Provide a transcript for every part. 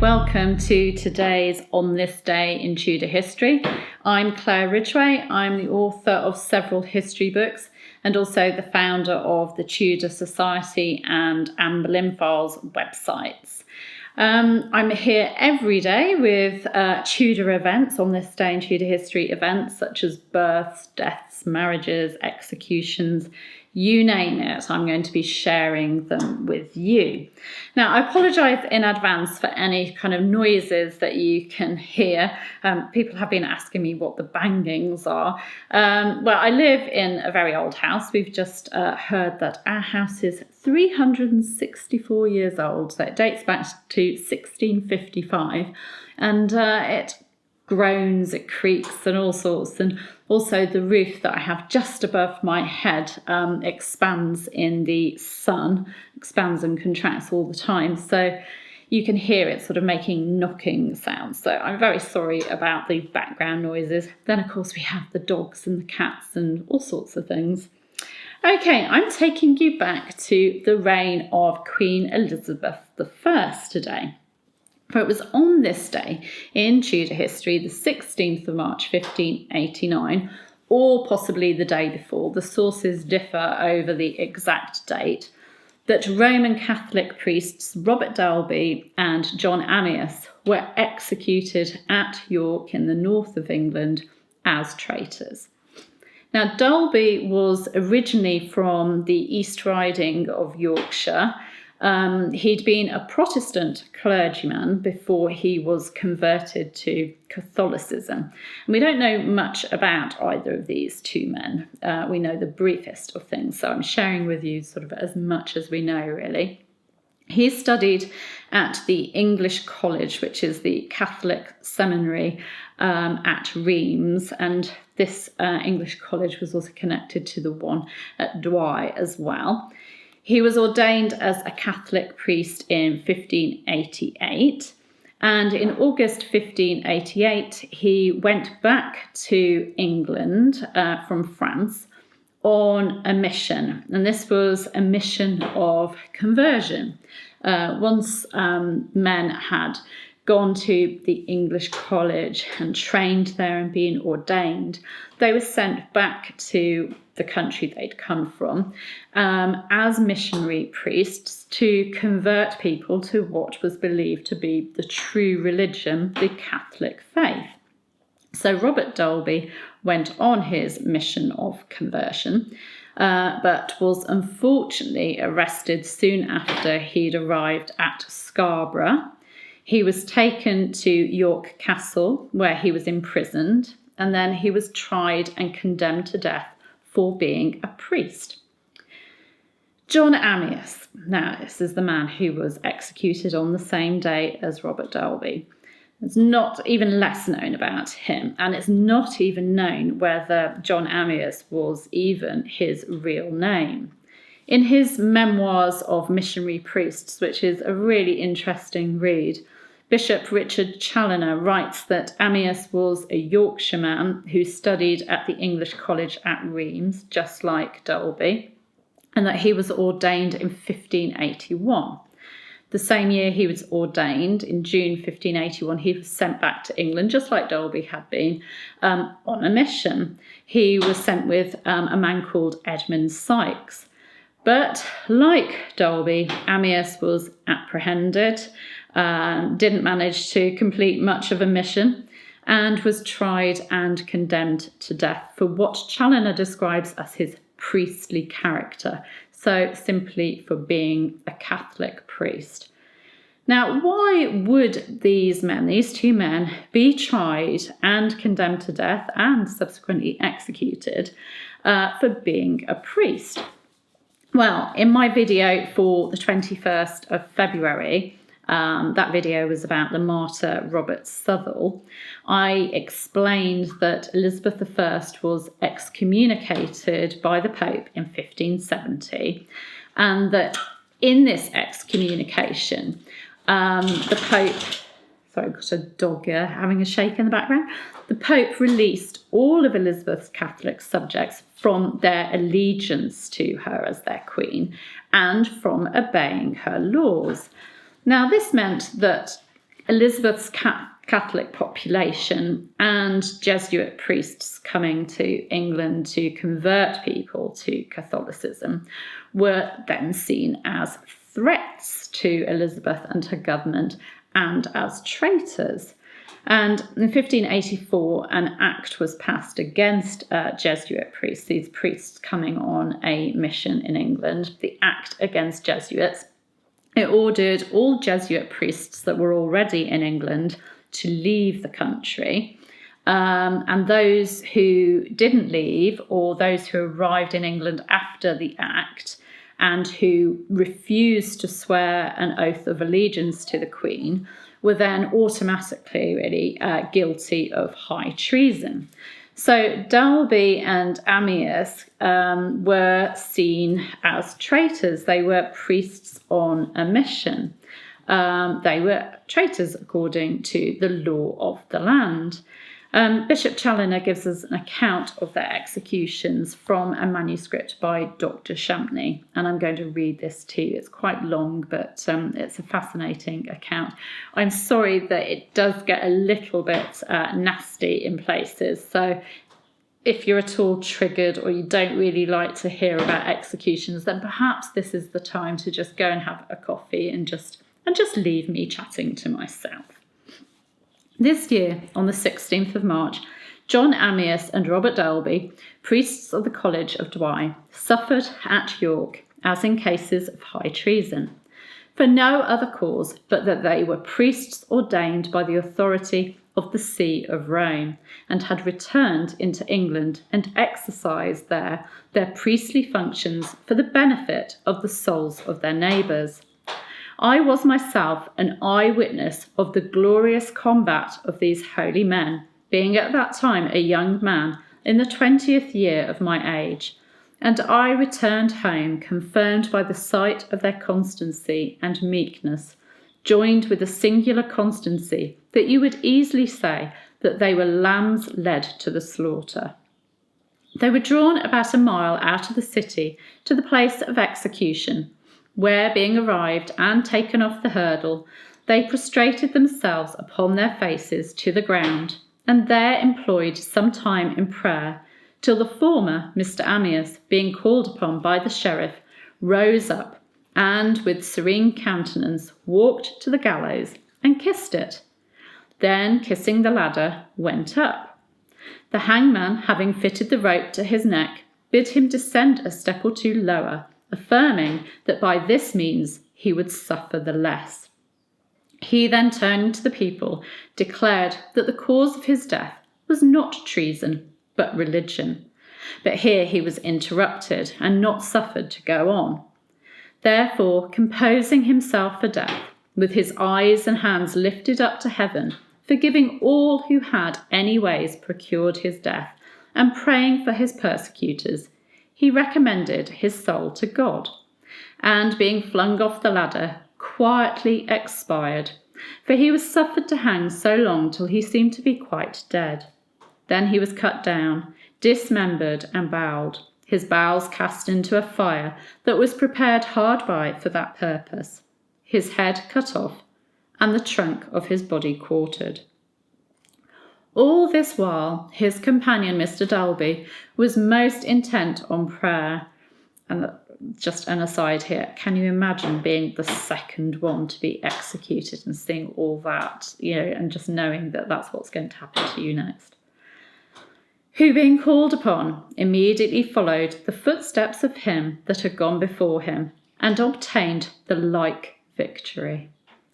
welcome to today's On This Day in Tudor History. I'm Claire Ridgway. I'm the author of several history books and also the founder of the Tudor Society and Anne Boleyn Files websites. I'm here every day with Tudor events, On This Day in Tudor History events such as births, deaths, marriages, executions, you name it. I'm going to be sharing them with you. Now, I apologise in advance for any kind of noises that you can hear. People have been asking me what the bangings are. Well, I live in a very old house. We've just heard that our house is 364 years old. So it dates back to 1655. And it groans, it creaks and all sorts, and also the roof that I have just above my head expands in the sun, expands and contracts all the time, so you can hear it sort of making knocking sounds. So I'm very sorry about the background noises. Then of course we have the dogs and the cats and all sorts of things. Okay, I'm taking you back to the reign of Queen Elizabeth I today. For it was on this day in Tudor history, the 16th of March 1589, or possibly the day before, the sources differ over the exact date, that Roman Catholic priests Robert Dalby and John Amias were executed at York in the north of England as traitors. Now, Dolby was originally from the East Riding of Yorkshire. He'd been a Protestant clergyman before he was converted to Catholicism. And we don't know much about either of these two men. We know the briefest of things, so I'm sharing with you sort of as much as we know, really. He studied at the English College, which is the Catholic seminary at Reims, and this English college was also connected to the one at Douai as well. He was ordained as a Catholic priest in 1588, and in August 1588 he went back to England from France on a mission, and this was a mission of conversion. Once men had gone to the English college and trained there and been ordained, they were sent back to the country they'd come from as missionary priests to convert people to what was believed to be the true religion, the Catholic faith. So Robert Dolby went on his mission of conversion, but was unfortunately arrested soon after he'd arrived at Scarborough. He was taken to York Castle, where he was imprisoned, and then he was tried and condemned to death for being a priest. John Amias. Now, this is the man who was executed on the same day as Robert Dolby. There's not even less known about him, and it's not even known whether John Amias was even his real name. In his Memoirs of Missionary Priests, which is a really interesting read, Bishop Richard Challoner writes that Amias was a Yorkshire man who studied at the English College at Reims, just like Dolby, and that he was ordained in 1581. The same year he was ordained, in June 1581, he was sent back to England, just like Dolby had been, on a mission. He was sent with a man called Edmund Sykes. But like Dolby, Amias was apprehended, didn't manage to complete much of a mission, and was tried and condemned to death for what Challoner describes as his priestly character, so simply for being a Catholic priest. Now, why would these two men, be tried and condemned to death and subsequently executed for being a priest? Well, in my video for the 21st of February, that video was about the martyr Robert Southwell, I explained that Elizabeth I was excommunicated by the Pope in 1570, and that in this excommunication, the Pope, sorry, I've got a dog here having a shake in the background, the Pope released all of Elizabeth's Catholic subjects from their allegiance to her as their queen and from obeying her laws. Now, this meant that Elizabeth's Catholic population and Jesuit priests coming to England to convert people to Catholicism were then seen as threats to Elizabeth and her government and as traitors. And in 1584, an act was passed against Jesuit priests, these priests coming on a mission in England, the Act Against Jesuits. It ordered all Jesuit priests that were already in England to leave the country. And those who didn't leave, or those who arrived in England after the Act and who refused to swear an oath of allegiance to the Queen, were then automatically guilty of high treason. So Dalby and Amias were seen as traitors. They were priests on a mission. They were traitors according to the law of the land. Bishop Challoner gives us an account of their executions from a manuscript by Dr. Champney, and I'm going to read this to you. It's quite long, but it's a fascinating account. I'm sorry that it does get a little bit nasty in places, so if you're at all triggered or you don't really like to hear about executions, then perhaps this is the time to just go and have a coffee and just leave me chatting to myself. This year, on the 16th of March, John Amias and Robert Dolby, priests of the College of Douai, suffered at York, as in cases of high treason, for no other cause but that they were priests ordained by the authority of the See of Rome, and had returned into England and exercised there their priestly functions for the benefit of the souls of their neighbours. I was myself an eyewitness of the glorious combat of these holy men, being at that time a young man in the 20th year of my age, and I returned home confirmed by the sight of their constancy and meekness, joined with a singular constancy that you would easily say that they were lambs led to the slaughter. They were drawn about a mile out of the city to the place of execution, where, being arrived and taken off the hurdle, they prostrated themselves upon their faces to the ground, and there employed some time in prayer, till the former, Mr. Amias, being called upon by the sheriff, rose up, and with serene countenance walked to the gallows and kissed it. Then, kissing the ladder, went up. The hangman, having fitted the rope to his neck, bid him descend a step or two lower, affirming that by this means he would suffer the less. He then, turning to the people, declared that the cause of his death was not treason, but religion. But here he was interrupted and not suffered to go on. Therefore, composing himself for death, with his eyes and hands lifted up to heaven, forgiving all who had any ways procured his death, and praying for his persecutors, he recommended his soul to God, and being flung off the ladder, quietly expired, for he was suffered to hang so long till he seemed to be quite dead. Then he was cut down, dismembered and bowed, his bowels cast into a fire that was prepared hard by for that purpose, his head cut off, and the trunk of his body quartered. All this while, his companion, Mr. Dalby, was most intent on prayer. And just an aside here, can you imagine being the second one to be executed and seeing all that, and just knowing that that's what's going to happen to you next? Who, being called upon, immediately followed the footsteps of him that had gone before him, and obtained the like victory.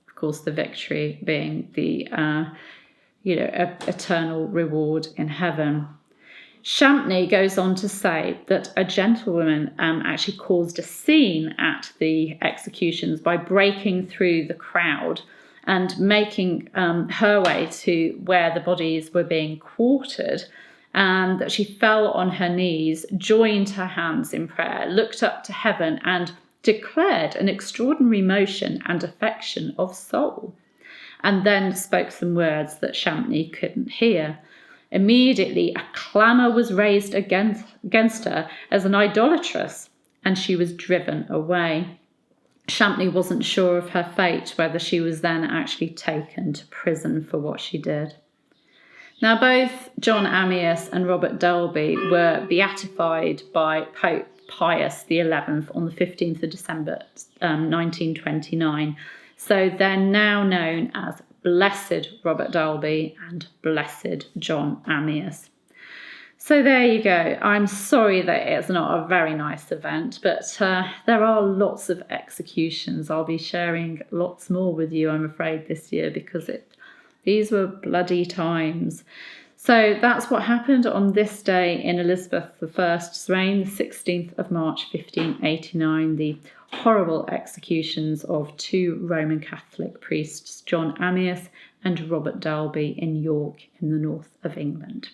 Of course, the victory being the eternal reward in heaven. Champney goes on to say that a gentlewoman actually caused a scene at the executions by breaking through the crowd and making her way to where the bodies were being quartered, and that she fell on her knees, joined her hands in prayer, looked up to heaven, and declared an extraordinary motion and affection of soul, and then spoke some words that Champney couldn't hear. Immediately a clamour was raised against her as an idolatress, and she was driven away. Champney wasn't sure of her fate, whether she was then actually taken to prison for what she did. Now, both John Amias and Robert Dolby were beatified by Pope Pius XI on the 15th of December 1929. So they're now known as Blessed Robert Dolby and Blessed John Amias. So there you go. I'm sorry that it's not a very nice event, but there are lots of executions. I'll be sharing lots more with you, I'm afraid, this year, because these were bloody times. So that's what happened on this day in Elizabeth I's reign, the 16th of March 1589, the horrible executions of 2 Roman Catholic priests, John Amias and Robert Dalby in York in the north of England.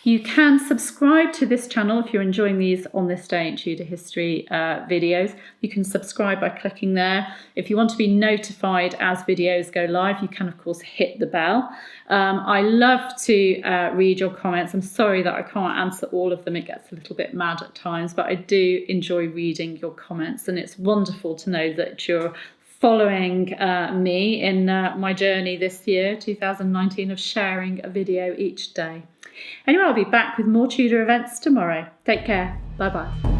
You can subscribe to this channel if you're enjoying these On This Day in Tudor History videos. You can subscribe by clicking there. If you want to be notified as videos go live, you can, of course, hit the bell. I love to read your comments. I'm sorry that I can't answer all of them. It gets a little bit mad at times, but I do enjoy reading your comments, and it's wonderful to know that you're following me in my journey this year, 2019, of sharing a video each day. Anyway, I'll be back with more Tudor events tomorrow. Take care. Bye-bye.